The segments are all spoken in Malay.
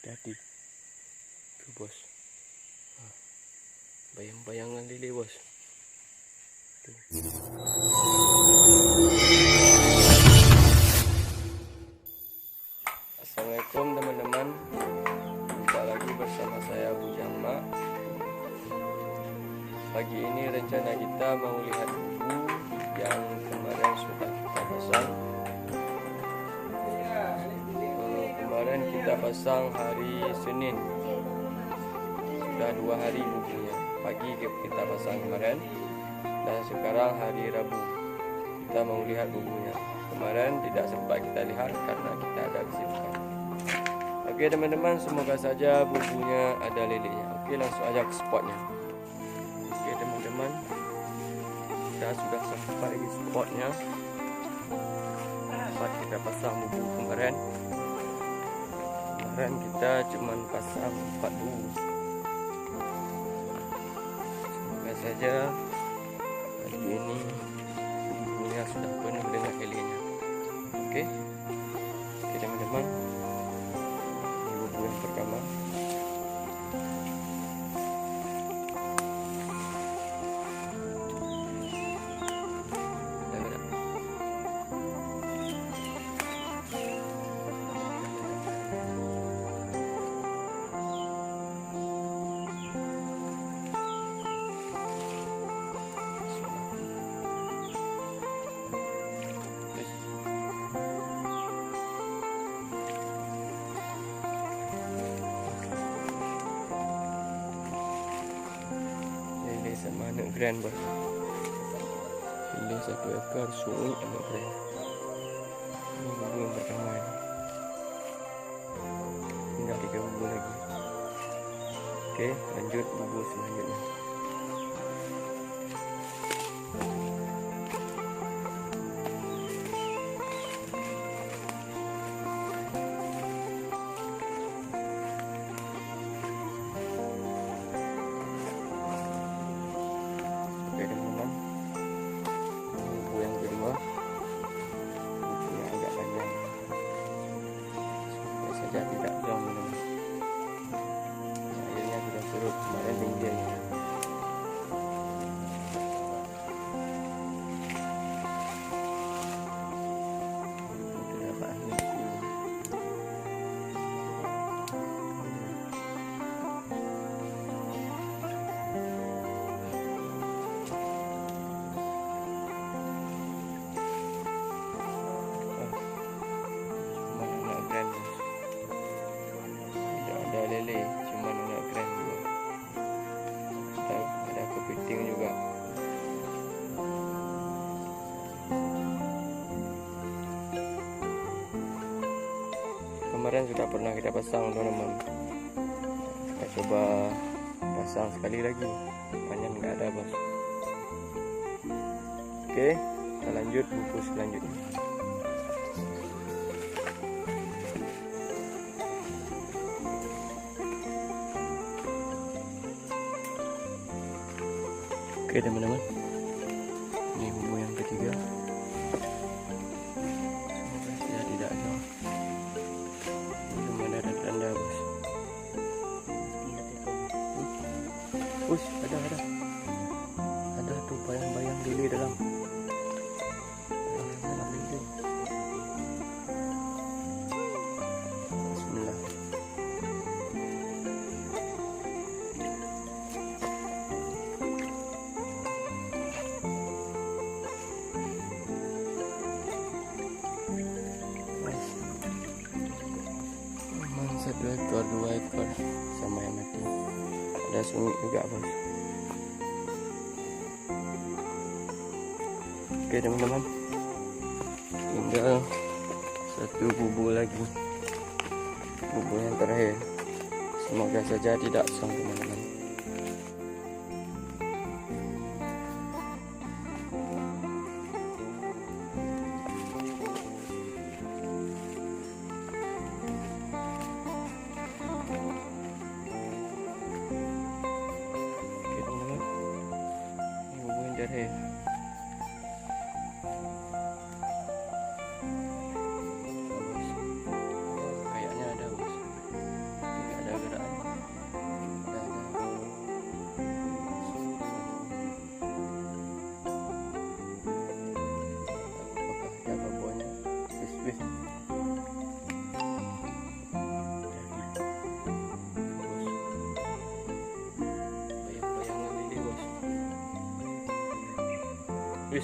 Hati-hati. Tuh bos. Bayang-bayangan lele bos. Tuh. Assalamualaikum teman-teman. Jumpa lagi bersama saya Bujang Mak. Pagi ini rencana kita mau lihat bubu yang kemarin sudah kita pasang. Kemarin kita pasang hari Senin. Sudah 2 hari bubunya. Pagi kita pasang kemarin dan sekarang hari Rabu. Kita mau lihat bubunya. Kemarin tidak sempat kita lihat karena kita ada kesibukan. Oke teman-teman, semoga saja bubunya ada lelenya. Oke, langsung aja ke spotnya. Oke teman-teman, kita sudah sampai di spotnya. Tempat kita pasang bubu kemarin. Kemarin kita cuma pasang 4 bubu. Semoga saja hari ini bubunya sudah penuh dengan lelenya. Oke teman-teman, ini bubu yang pertama. Sama anak grand bos. Ini 1 ekor sungai anak grand. Ini bubu yang pertama ini. Tinggal 3 bubu lagi. Oke, lanjut bubu selanjutnya. Oke teman-teman, bubu yang kedua, bubunya agak panjang. Semoga saja tidak long teman-teman. Airnya sudah surut kemarin tinggi airnya. Sudah dapat angin. Tidak ada lele, cuma anak grand juga. Ada kepiting juga. Kemarin sudah pernah kita pasang teman-teman. Kita coba pasang sekali lagi. Banyak nggak ada bos. Oke, kita lanjut bubu selanjutnya. Oke teman-teman, ini bubu yang ketiga. Semoga saja tidak ada. Belum ada tanda bos. Ada tuh bayang-bayang lele dalam. Bayang-bayang lele. Bismillah. Memang 1 ekor, 2 ekor sama yang mati. Ada sungai juga bos. Oke teman-teman, tinggal 1 bubu lagi, bubu yang terakhir. Semoga saja tidak song teman-teman. Terakhir. Kayaknya ada bos. Wis.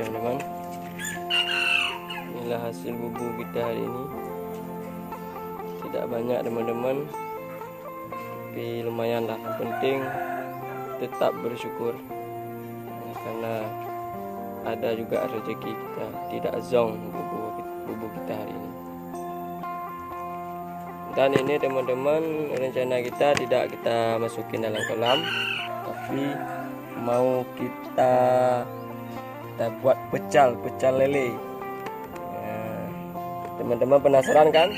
Teman-teman, inilah hasil bubu kita hari ini. Tidak banyak teman-teman, tapi lumayan lah. Yang penting tetap bersyukur, karena ada juga rezeki kita. Tidak zong bubu kita hari ini. Dan ini teman-teman, rencana kita tidak kita masukin dalam kolam, tapi mau kita buat pecal lele. Teman-teman penasaran kan?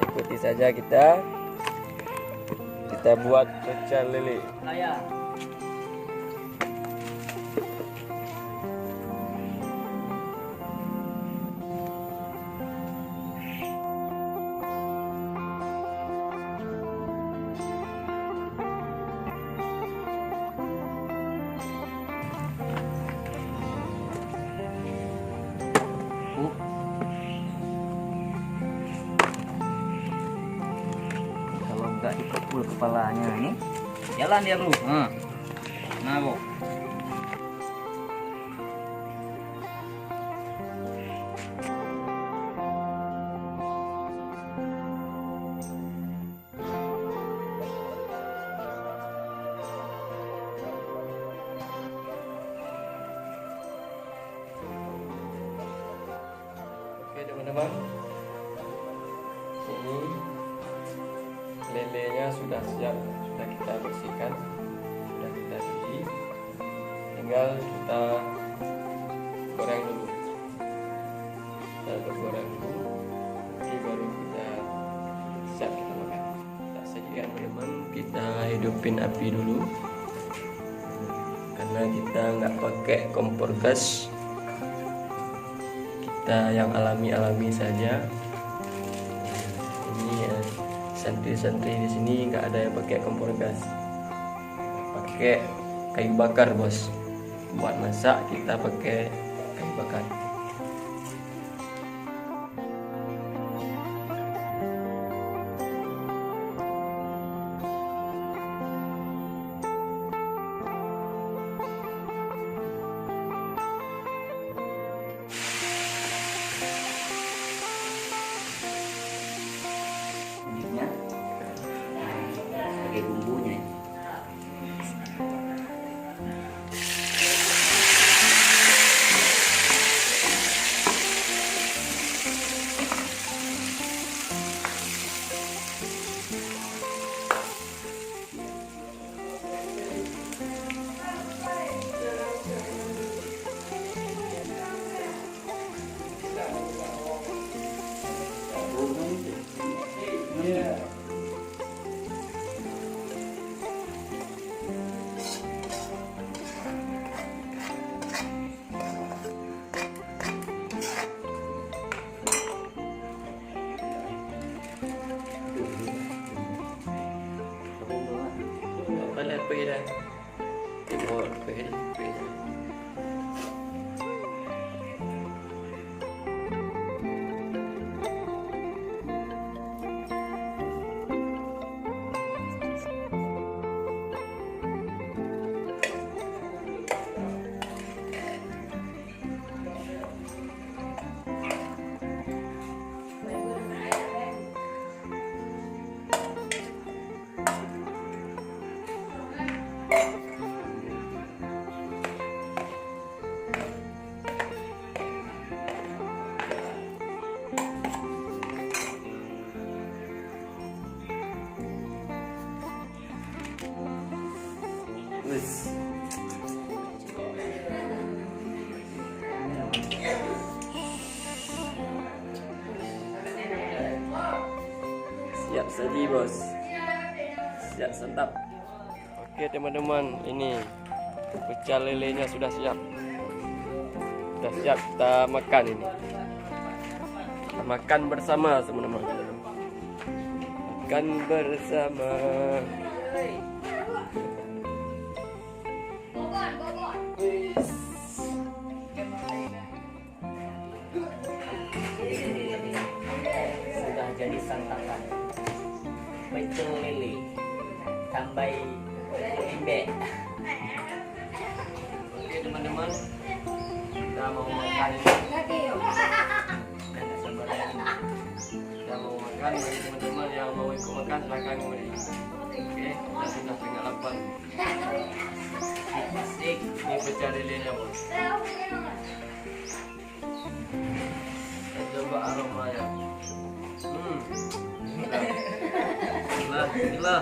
Ikuti saja kita buat pecal lele. Kalau nggak dipukul kepalanya nih, jalan dia bro. Nah bro. Oke teman-teman, ini lelenya sudah siap, sudah kita bersihkan, sudah kita cuci, tinggal kita goreng dulu. Kita goreng dulu, nanti baru kita siap kita makan. Kita sajikan teman-teman, kita hidupin api dulu, karena kita nggak pakai kompor gas. Kita yang alami saja. Ini santri-santri di sini nggak ada yang pakai kompor gas, pakai kayu bakar bos. Buat masak kita pakai kayu bakar. Sebagai bumbunya. Balik pergi dah. Tengok pergi. Siap saji bos. Siap santap. Oke teman-teman, ini pecel lelenya sudah siap. Sudah siap kita makan ini. Kita makan bersama teman-teman. Makan bersama. Sudah jadi santapan. Pecel lele tambah tempe. Oke teman-teman, kita mau makan ini. Kita mau makan, bagi teman-teman yang mau ikut makan silahkan kembali. Oke, kita sudah setengah 8. Asik. Ini pecel lelenya bos. Kita coba aromanya. Gila, gila.